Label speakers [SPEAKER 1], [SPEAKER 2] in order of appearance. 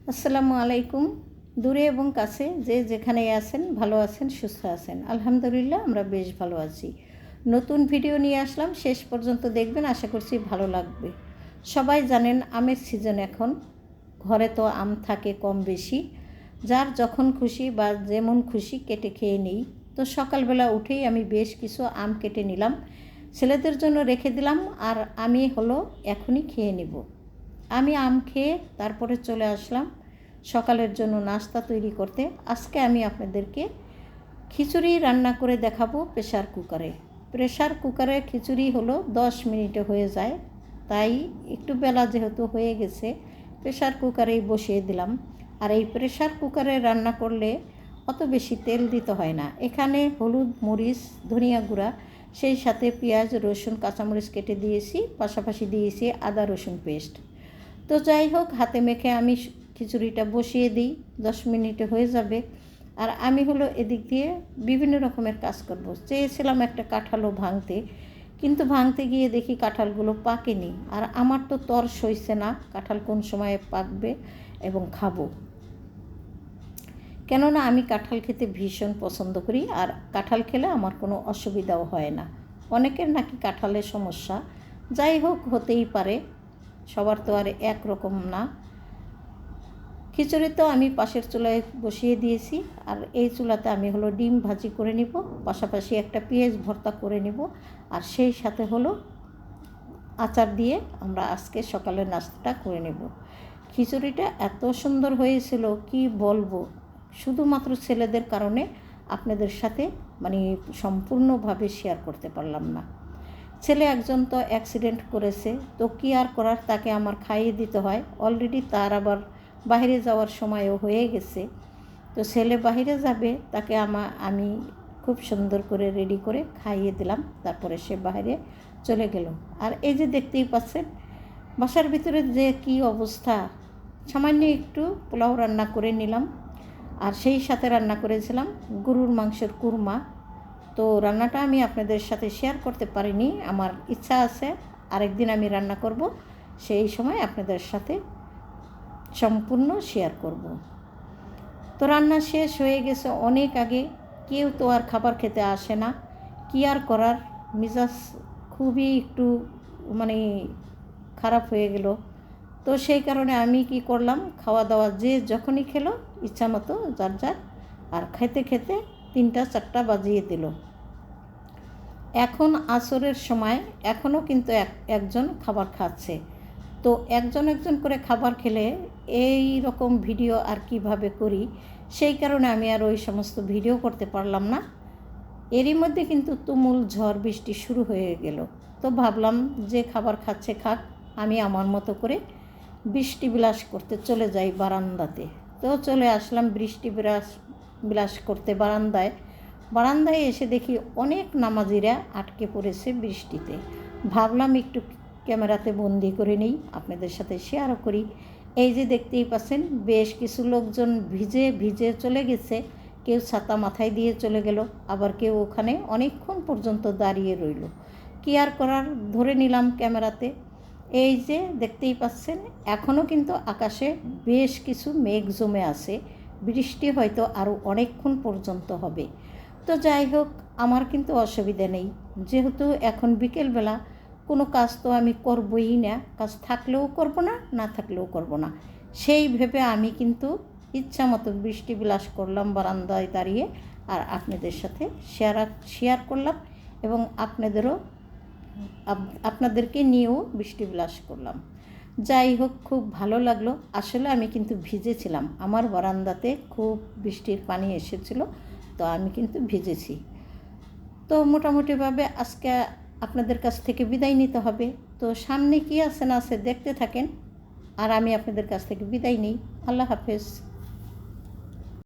[SPEAKER 1] আসসালামু আলাইকুম। দূরে এবং কাছে যে যেখানেই আছেন, ভালো আছেন, সুস্থ আছেন। আলহামদুলিল্লাহ আমরা বেশ ভালো আছি। নতুন ভিডিও নিয়ে আসলাম, শেষ পর্যন্ত দেখবেন, আশা করছি ভালো লাগবে। সবাই জানেন আমের সিজন এখন, ঘরে তো আম থাকে কম বেশি, যার যখন খুশি বা যেমন খুশি কেটে খেয়ে নিই। তো সকালবেলা উঠেই আমি বেশ কিছু আম কেটে নিলাম, ছেলেদের জন্য রেখে দিলাম, আর আমি এখনই খেয়ে নেব। আমি আম খেয়ে তারপরে চলে আসলাম সকালের জন্য নাস্তা তৈরি করতে। আজকে আমি আপনাদেরকে খিচুড়ি রান্না করে দেখাবো প্রেশার কুকারে। প্রেশার কুকারে খিচুড়ি 10 মিনিটে হয়ে যায়, তাই একটু বেলা যেহেতু হয়ে গেছে প্রেশার কুকারেই বসিয়ে দিলাম। আর এই প্রেশার কুকারে রান্না করলে অত বেশি তেল দিতে হয় না। এখানে হলুদ, মরিচ, ধনিয়া গুঁড়া, সেই সাথে পেঁয়াজ, রসুন, কাঁচামরিচ কেটে দিয়েছি, পাশাপাশি দিয়েছি আদা রসুন পেস্ট। তো যাই হোক, হাতে মেখে আমি খিচুড়িটা বসিয়ে দিই, 10 মিনিটে হয়ে যাবে। আর আমি এদিক দিয়ে বিভিন্ন রকমের কাজ করব। চেয়েছিলাম একটা কাঁঠালও ভাঙতে, কিন্তু ভাঙতে গিয়ে দেখি কাঁঠালগুলো পাকেনি। আর আমার তো তর সইছে না কাঁঠাল কোন সময়ে পাকবে এবং খাবো। কেননা আমি কাঁঠাল খেতে ভীষণ পছন্দ করি, আর কাঁঠাল খেলে আমার কোনো অসুবিধাও হয় না। অনেকের নাকি কাঁঠালের সমস্যা, যাই হোক, হতেই পারে, সবার তো আর একরকম না। খিচুড়ি তো আমি পাশের চুলায় বসিয়ে দিয়েছি, আর এই চুলাতে আমি ডিম ভাজি করে নিব, পাশাপাশি একটা পেঁয়াজ ভর্তা করে নিব, আর সেই সাথে আচার দিয়ে আমরা আজকে সকালের নাস্তাটা করে নেব। খিচুড়িটা এত সুন্দর হয়েছিল কি বলবো, শুধুমাত্র ছেলেদের কারণে আপনাদের সাথে সম্পূর্ণভাবে শেয়ার করতে পারলাম না। ছেলে একজন তো অ্যাক্সিডেন্ট করেছে, তো কী আর করার, তাকে আমার খাইয়ে দিতে হয়। অলরেডি তার আবার বাইরে যাওয়ার সময়ও হয়ে গেছে। তো ছেলে বাইরে যাবে, তাকে আমি খুব সুন্দর করে রেডি করে খাইয়ে দিলাম, তারপরে সে বাইরে চলে গেল। আর এই যে দেখতেই পাচ্ছেন বাসার ভিতরে যে কি অবস্থা। সামান্য একটু পোলাও রান্না করে নিলাম, আর সেই সাথে রান্না করেছিলাম গরুর মাংসের কুরমা। তো রান্নাটা আমি আপনাদের সাথে শেয়ার করতে পারিনি, আমার ইচ্ছা আছে আরেকদিন আমি রান্না করব, সেই সময় আপনাদের সাথে সম্পূর্ণ শেয়ার করব। তো রান্না শেষ হয়ে গেছে অনেক আগে, কেউ তো আর খাবার খেতে আসে না, কি আর করার, মিজাজ খুবই একটু খারাপ হয়ে গেল। তো সেই কারণে আমি কি করলাম, খাওয়া দাওয়া যে যখনই খেলো ইচ্ছা মতো যার যার, আর খেতে খেতে 3টা 4টা বাজিয়ে দিল। এখন আসরের সময়, এখনও কিন্তু একজন খাবার খাচ্ছে। তো একজন একজন করে খাবার খেলে এই রকম ভিডিও আর কিভাবে করি, সেই কারণে আমি আর ওই সমস্ত ভিডিও করতে পারলাম না। এরই মধ্যে কিন্তু তুমুল ঝড় বৃষ্টি শুরু হয়ে গেল। তো ভাবলাম যে খাবার খাচ্ছে খাক, আমি আমার মতো করে বৃষ্টি বিলাস করতে চলে যাই বারান্দাতে। তো চলে আসলাম বৃষ্টি বিলাস করতে বারান্দায় এসে দেখি অনেক নামাজিরা আটকে পড়েছে বৃষ্টিতে। ভাবলাম একটু ক্যামেরাতে বন্দি করে নেই, আপনাদের সাথে শেয়ারও করি। এই যে দেখতেই পাচ্ছেন বেশ কিছু লোকজন ভিজে ভিজে চলে গেছে, কেউ ছাতা মাথায় দিয়ে চলে গেল, আবার কেউ ওখানে অনেকক্ষণ পর্যন্ত দাঁড়িয়ে রইল। কি আর করার, ধরে নিলাম ক্যামেরাতে। এই যে দেখতেই পাচ্ছেন এখনও কিন্তু আকাশে বেশ কিছু মেঘ জমে আছে, বৃষ্টি হয়তো আরও অনেকক্ষণ পর্যন্ত হবে। তো যাই হোক, আমার কিন্তু অসুবিধা নেই, যেহেতু এখন বিকেলবেলা, কোনো কাজ তো আমি করবই না, কাজ থাকলেও করব না, না থাকলেও করব না, সেই ভেবে আমি কিন্তু ইচ্ছা মতো বৃষ্টি বিলাস করলাম বারান্দায় দাঁড়িয়ে, আর আপনাদের সাথে শেয়ার করলাম, এবং আপনাদেরকে নিয়েও বৃষ্টি বিলাস করলাম। যাই হোক, খুব ভালো লাগলো। আসলে আমি কিন্তু ভিজেছিলাম, আমার বারান্দাতে খুব বৃষ্টির পানি এসেছিল, তো আমি কিন্তু ভিজেছি। তো মোটামুটিভাবে আজকে আপনাদের কাছ থেকে বিদায় নিতে হবে। তো সামনে কি আছে না আছে দেখতে থাকেন, আর আমি আপনাদের কাছ থেকে বিদায় নিই। আল্লাহ হাফেজ।